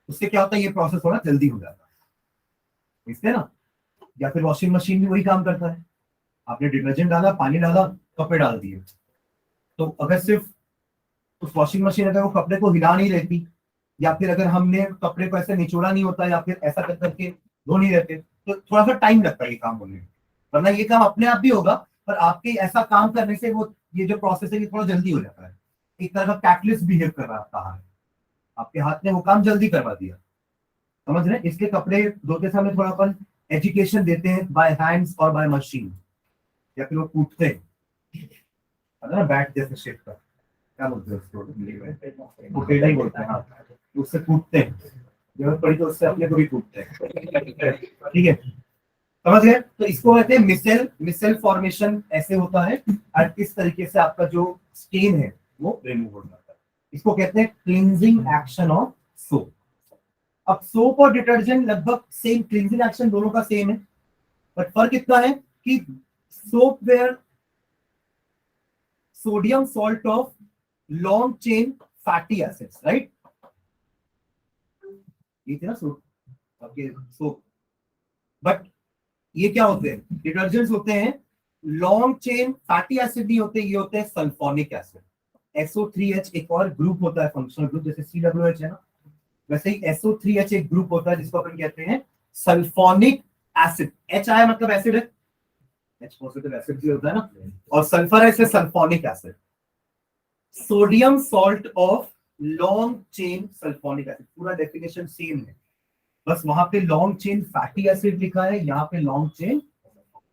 उससे क्या होता है, ये प्रोसेस थोड़ा जल्दी हो जाता है, इससे ना। या फिर वॉशिंग मशीन भी वही काम करता है। आपने डिटर्जेंट डाला, पानी डाला, कपड़े डाल दिए, तो अगर सिर्फ उस वॉशिंग मशीन अगर वो कपड़े को हिला नहीं रहती, या फिर अगर हमने कपड़े को ऐसे निचोड़ा नहीं होता, या फिर ऐसा कर करके धो नहीं रहते, तो थोड़ा सा टाइम लगता है ये काम होने में। वरना ये काम अपने आप भी होगा, पर आपके ऐसा काम करने से वो ये जो प्रोसेस है ये थोड़ा जल्दी हो जाता है। एक तरह का कैटलिस्ट बिहेव कर रहा है। आपके हाथ ने वो काम जल्दी करवा दिया, समझ रहे हैं? इसलिए कपड़े धोते समय थोड़ा अपन एजुकेशन देते हैं बाय हैंड्स और बाय मशीन, या फिर वो कूटते हैं, है ना, बैट जैसे शेप का, क्या बोलते हैं उसको, कुटेला ही बोलते हैं, हाँ, उससे कूटते हैं, जरूरत पड़ी तो उससे अपने को भी कूटते हैं, ठीक है, समझ गए? तो इसको कहते हैं मिसेल, मिसेल फॉर्मेशन ऐसे होता है, और इस तरीके से आपका जो स्टेन है वो रिमूव हो जाता है। इसको कहते हैं क्लींजिंग एक्शन ऑफ सोप। अब सोप और डिटर्जेंट लगभग सेम, क्लींजिंग एक्शन दोनों का सेम है, बट फर्क इतना है कि soap were sodium salt of long chain fatty acids, right, ये थे ना सोप, ओके सोप, बट ये क्या होते हैं, डिटर्जेंट्स होते हैं लॉन्ग चेन फैटी एसिड नहीं होते, ये होते हैं सल्फोनिक एसिड। SO3H एक और ग्रुप होता है, फंक्शनल ग्रुप, जैसे COOH है ना, वैसे ही SO3H एक ग्रुप होता है जिसको अपन कहते हैं सल्फोनिक एसिड। H आया मतलब एसिड है, H पॉजिटिव एसिड भी होता है ना, और सल्फर है इसलिए sulphonic acid. Sodium salt of long chain sulphonic acid, पूरा डेफिनेशन सेम है, बस वहां पे लॉन्ग चेन फैटी एसिड लिखा है, यहाँ पे लॉन्ग चेन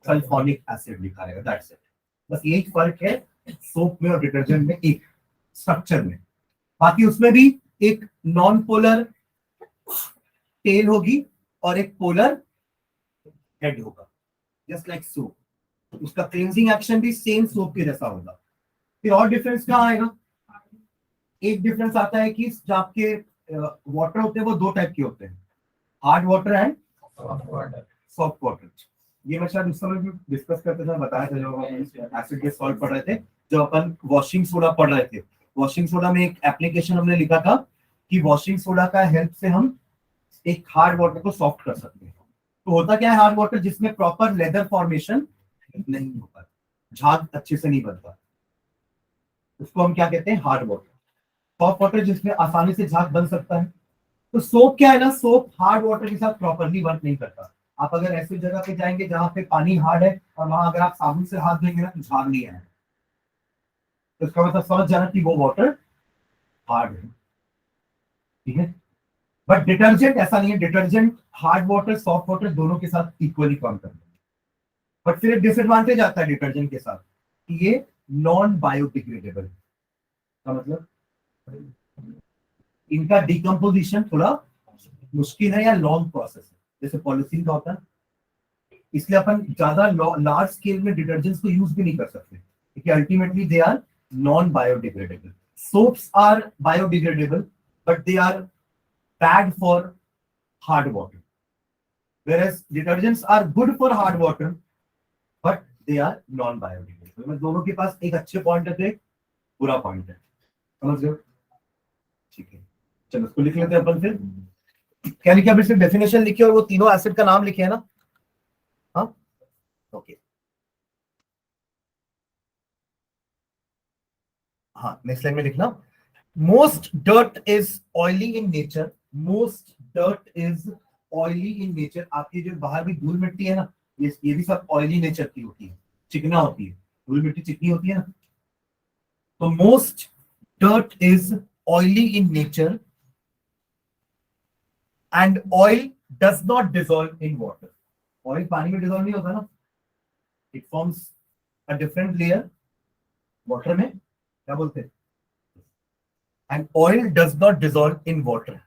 सल्फोनिक एसिड लिखा है, दैट्स इट। बस यही फर्क है सोप में और डिटर्जेंट में, एक स्ट्रक्चर में। बाकी उसमें भी एक नॉन पोलर टेल होगी और एक पोलर हेड होगा, जस्ट लाइक सोप। उसका क्लींजिंग एक्शन भी सेम सोप के जैसा होगा। फिर और डिफरेंस कहाँ आएगा? एक डिफरेंस आता है कि जो आपके वाटर होते हैं वो दो टाइप के होते हैं, hard water and soft water. ये मैं शायद उस समय भी डिस्कस करते थे, बताया था जब एसिड बेस सॉल्ट पढ़ रहे थे, जब अपन वॉशिंग सोडा पढ़ रहे थे। वॉशिंग सोडा में एक एप्लीकेशन हमने लिखा था कि वॉशिंग सोडा का हेल्प से हम एक हार्ड वाटर को सॉफ्ट कर सकते हैं। तो होता क्या है हार्ड वाटर, जिसमें प्रॉपर लेदर फॉर्मेशन नहीं होता, झाग अच्छे से नहीं बनता, उसको हम क्या कहते हैं, हार्ड वाटर। सॉफ्ट वाटर जिसमें आसानी से झाग बन सकता है। तो सोप क्या है ना, सोप हार्ड वाटर के साथ प्रॉपरली वर्क नहीं करता। आप अगर ऐसी जगह पे जाएंगे जहां पे पानी हार्ड है और वहां अगर आप साबुन से हाथ धोएंगे ना तो झाग नहीं आएगा, तो इसका मतलब समझ जाना कि वो वाटर हार्ड है, ठीक है। बट डिटर्जेंट ऐसा नहीं है, detergent hard water soft water दोनों के साथ इक्वली काम करते हैं। बट फिर एक डिसएडवांटेज आता है डिटर्जेंट के साथ कि ये नॉन बायोडिग्रेडेबल, का मतलब इनका डिकम्पोजिशन थोड़ा मुश्किल है या लॉन्ग प्रोसेस है, जैसे पॉलिथीन का होता है। इसलिए अपन ज्यादा लार्ज स्केल में डिटर्जेंट्स को यूज भी नहीं कर सकते, क्योंकि ultimately they are non biodegradable. Soaps are biodegradable but they are bad for hard water, whereas detergents are good for hard water but they are non biodegradable। मैं दोनों के पास एक अच्छे पॉइंट है तो एक बुरा पॉइंट है, समझ गए? ठीक है, चलो उसको लिख लेते हैं अपन। फिर क्या लिखा, फिर सिर्फ डेफिनेशन लिखी और वो तीनों एसिड का नाम लिखे है ना, हाँ ओके। हाँ नेक्स्ट लाइन में लिखना, most dirt is oily in nature, most dirt is oily in nature. आपकी जो बाहर भी धूल मिट्टी है ना, ये भी सब ऑयली नेचर की होती है, चिकना होती है, धूल मिट्टी चिकनी होती है ना। तो most dirt is oily in nature and oil does not dissolve in water. Oil पानी में डिसॉल्व नहीं होता ना, it forms a different layer water में, क्या बोलते हैं, and oil does not dissolve in water,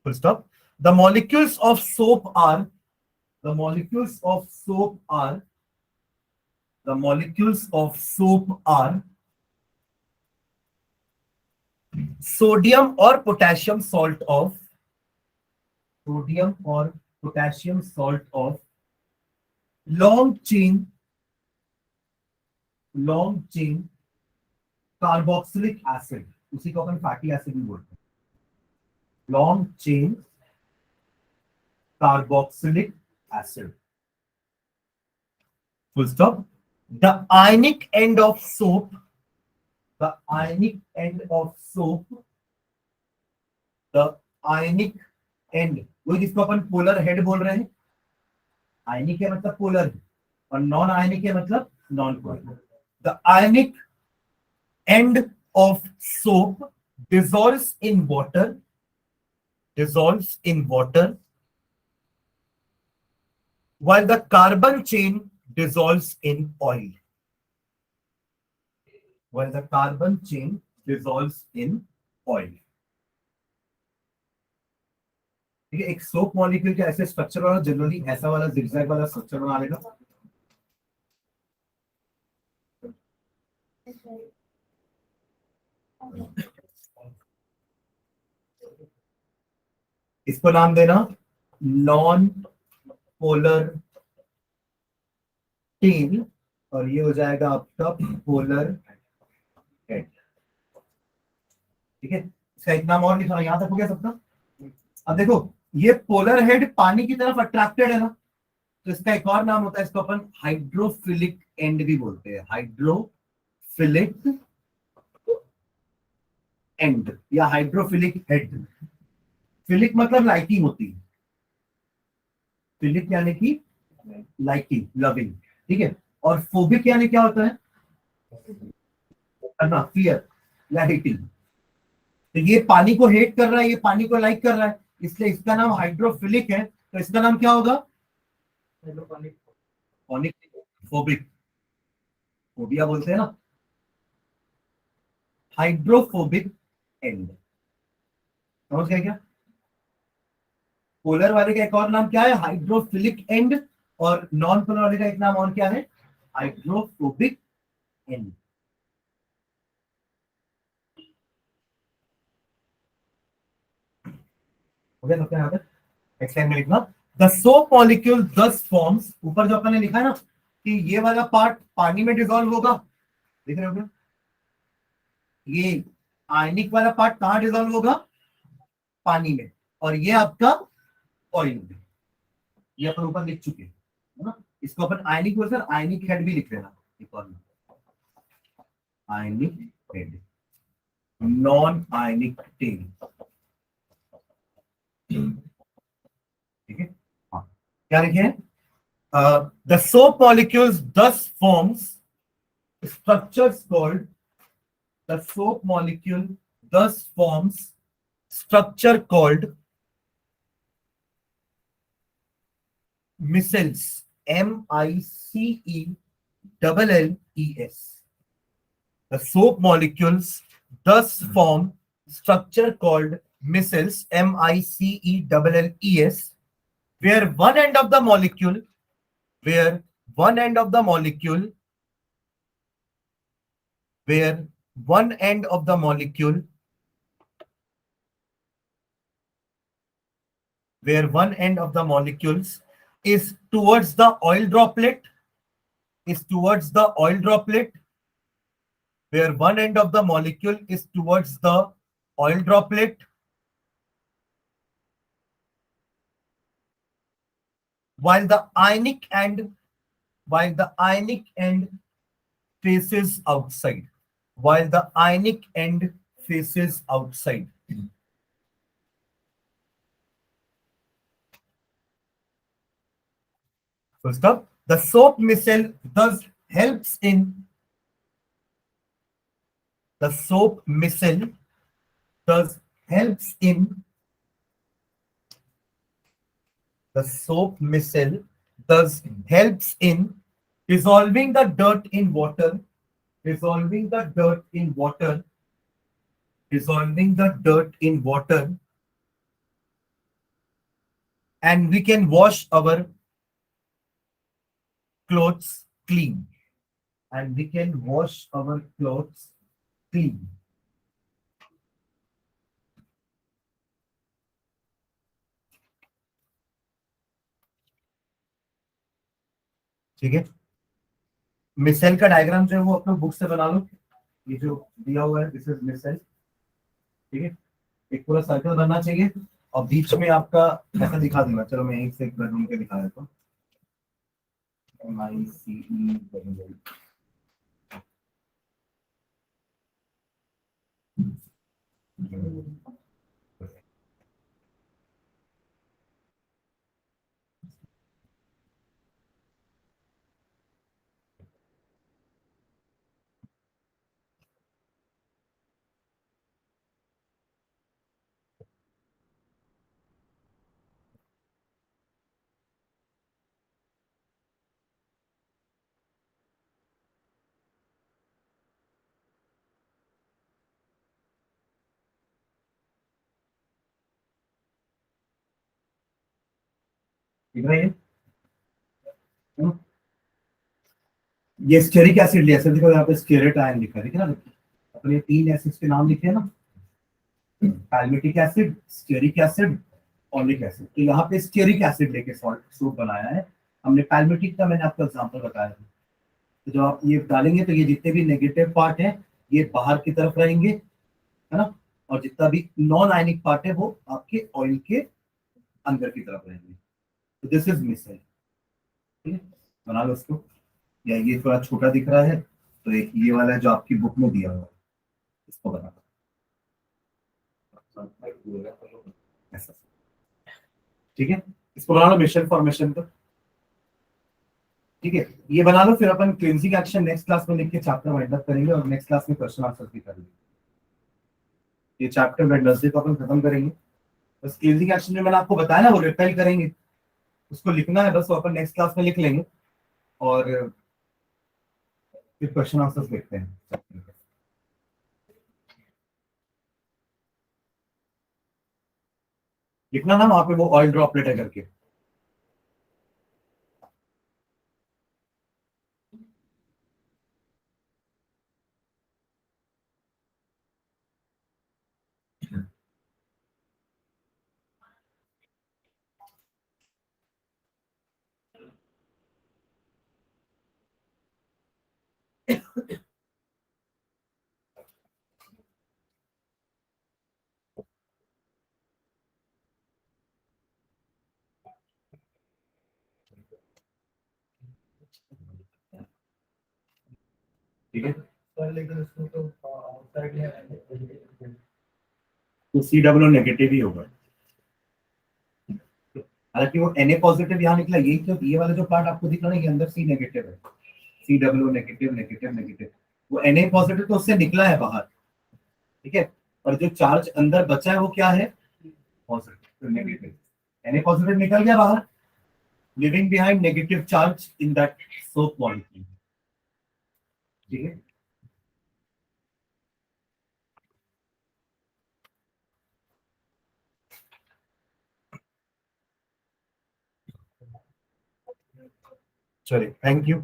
full stop. The molecules of soap are, the molecules of soap are, the molecules of soap are sodium or potassium salt of, sodium or potassium salt of long chain carboxylic acid, उसी को अपन फैटी एसिड भी बोलते हैं, long chain carboxylic acid, full stop. The ionic end of soap, the ionic end of soap, the ionic end, वही जिसको अपन पोलर हेड बोल रहे हैं। आयनिक है मतलब पोलर और नॉन आयनिक है मतलब non polar. The ionic and of soap dissolves in water, while the carbon chain dissolves in oil. While the carbon chain dissolves in oil. ठीक है, एक सोप मॉलिक्यूल के ऐसे स्ट्रक्चर वाला जनरली ऐसा वाला जिगजैग वाला स्ट्रक्चर बना लेगा. इसको नाम देना नॉन पोलर टेल और ये हो जाएगा आपका पोलर हेड. ठीक है, इसका एक नाम और लिखा, यहां तक हो गया सबका. अब देखो, ये पोलर हेड पानी की तरफ अट्रैक्टेड है ना, तो इसका एक और नाम होता है, इसको अपन हाइड्रोफिलिक एंड भी बोलते हैं. हाइड्रोफिलिक एंड या हाइड्रोफिलिक हेड. फिलिक मतलब लाइकिंग होती है. फिलिक यानी कि लाइकिंग, लविंग. ठीक है, और फोबिक यानी क्या होता है? करना, फियर या हेटिंग. तो ये पानी को हेट कर रहा है, ये पानी को लाइक कर रहा है, इसलिए इसका नाम हाइड्रोफिलिक है. तो इसका नाम क्या होगा? फोबिक. फोबिया बोलते हैं ना. Hydrophobic and. समझ गए क्या? पोलर वाले का एक और नाम क्या है? Hydrophilic and. और नॉन पोलर वाले का एक नाम और क्या है? Hydrophobic and. हो गया सबका? यहाँ पे नेक्स्ट टाइम में लिखना, द सोप मॉलिक्यूल दस फॉर्म्स. ऊपर जो अपन ने लिखा है ना कि ये वाला पार्ट पानी में डिसॉल्व होगा, देख रहे हो क्या? ये आयनिक वाला पार्ट कहाँ डिसॉल्व होगा? पानी में. और ये आपका ऑयल में. ये अपन ऊपर लिख चुके हैं, है ना. इसको अपन आयनिक बोलते हैं, आयनिक हेड भी लिख देना. एक और आयनिक हेड, नॉन आयनिक टेल. ठीक है, हाँ. क्या लिखे? The soap molecules 10 forms structures called, the soap molecule thus forms structure called micelles. MICELLES. The soap molecules thus form structure called micelles. MICELLES. Where one end of the molecule, where one end of the molecule, where one end of the molecule, where one end of the molecules is towards the oil droplet, is towards the oil droplet, where one end of the molecule is towards the oil droplet, while the ionic end, while the ionic end faces outside, while the ionic end faces outside. So stop. The soap micelle thus helps in, the soap micelle thus helps in, the soap micelle thus helps in dissolving the dirt in water, dissolving the dirt in water, dissolving the dirt in water, and we can wash our clothes clean. And we can wash our clothes clean. ठीक है, मिसेल का डायग्राम जो है वो अपने बुक से बना लो. ये जो दिया हुआ है, दिस इज मिसेल. ठीक है, एक पूरा सर्कल बनना चाहिए और बीच में आपका ऐसा दिखा दूंगा. चलो मैं एक से एक ढूंढ के दिखा देता हूँ. MICE. दिख रहा है ये स्टेरिक एसिड लिया सर, देखो यहाँ पे स्टेरेट आयन लिखा है, ना अपने 3 एसिड्स के नाम लिखे हैं ना, palmitic acid, stearic acid, oleic acid. तो यहाँ पे स्टेरिक एसिड लेके सूप बनाया है हमने। पैल्मिटिक का मैंने आपको एग्जांपल बताया था। तो जब आप ये डालेंगे तो ये जितने भी नेगेटिव पार्ट है ये बाहर की तरफ रहेंगे, है ना, और जितना भी नॉन आयनिक पार्ट है वो आपके ऑयल के अंदर की तरफ रहेंगे। तो दिस इज मिसर, ठीक है, बना लो उसको। या ये थोड़ा छोटा दिख रहा है तो एक ये वाला है जो आपकी बुक में दिया हुआ है, इसको बना ऐसा, ठीक है। इसको बना लो मिशन फॉर्मेशन का, ठीक है। ये बना लो, फिर अपन क्लिनजिंग एक्शन नेक्स्ट क्लास में लिख के चैप्टर वाइंड अप करेंगे और नेक्स्ट क्लास में क्वेश्चन आंसर भी करेंगे। ये चैप्टर वेडनेसडे को अपन खत्म करेंगे। बस क्लिनजिंग एक्शन में मैंने आपको बताया ना वो रिपेल करेंगे, उसको लिखना है बस, वो अपन नेक्स्ट क्लास में लिख लेंगे और फिर क्वेश्चन आंसर्स लिखते हैं। लिखना ना वहां पे वो ऑयल ड्रॉपलेट है करके। ठीक है, लेकिन उसमें तो आउटसाइड में तो सी डब्ल्यू नेगेटिव ही होगा। हालांकि वो Na पॉजिटिव यहाँ निकला, यही तो ये वाला जो पार्ट आपको दिख रहा है ये अंदर सी नेगेटिव है, C W negative negative negative, वो Na पॉजिटिव तो उससे निकला है बाहर, ठीक है। और जो चार्ज अंदर बचा है वो क्या है, पॉजिटिव नेगेटिव। Na पॉजिटिव निकल गया बाहर, living behind negative charge in that soap molecule, ठीक है। चलिए, थैंक यू।